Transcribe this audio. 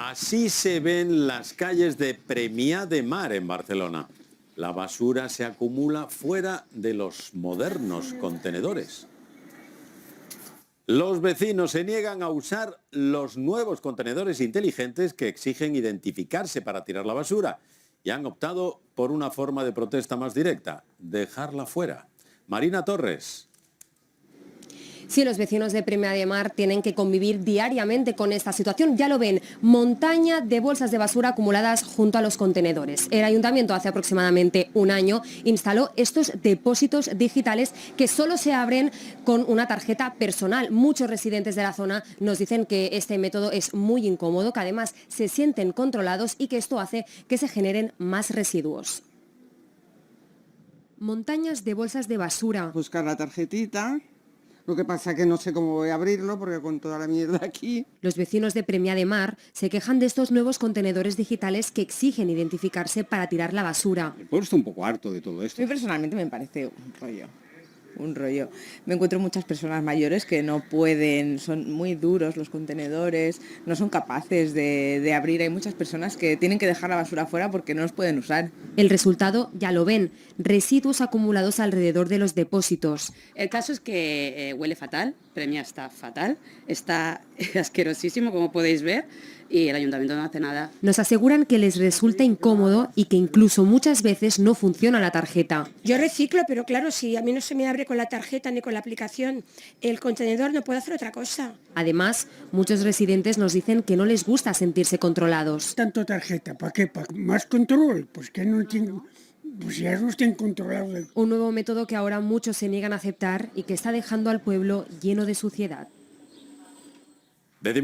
Así se ven las calles de Premià de Mar en Barcelona. La basura se acumula fuera de los modernos contenedores. Los vecinos se niegan a usar los nuevos contenedores inteligentes que exigen identificarse para tirar la basura y han optado por una forma de protesta más directa, dejarla fuera. Marina Torres. Sí, los vecinos de Premià de Mar tienen que convivir diariamente con esta situación. Ya lo ven, montaña de bolsas de basura acumuladas junto a los contenedores. El ayuntamiento hace aproximadamente un año instaló estos depósitos digitales que solo se abren con una tarjeta personal. Muchos residentes de la zona nos dicen que este método es muy incómodo, que además se sienten controlados y que esto hace que se generen más residuos. Montañas de bolsas de basura. Buscar la tarjetita. Lo que pasa es que no sé cómo voy a abrirlo porque con toda la mierda aquí. Los vecinos de Premià de Mar se quejan de estos nuevos contenedores digitales que exigen identificarse para tirar la basura. El pueblo está un poco harto de todo esto. A mí personalmente me parece un rollo. Me encuentro muchas personas mayores que no pueden, son muy duros los contenedores, no son capaces de abrir. Hay muchas personas que tienen que dejar la basura fuera porque no los pueden usar. El resultado ya lo ven, residuos acumulados alrededor de los depósitos. El caso es que huele fatal, Premià está fatal, está asquerosísimo como podéis ver y el ayuntamiento no hace nada. Nos aseguran que les resulta incómodo y que incluso muchas veces no funciona la tarjeta. Yo reciclo, pero claro, si a mí no se me abre con la tarjeta ni con la aplicación el contenedor, no puedo hacer otra cosa. Además, muchos residentes nos dicen que no les gusta sentirse controlados. Tanto tarjeta, ¿para qué? ¿Para más control? Pues que no tienen, pues ya no estén controlados. Un nuevo método que ahora muchos se niegan a aceptar y que está dejando al pueblo lleno de suciedad.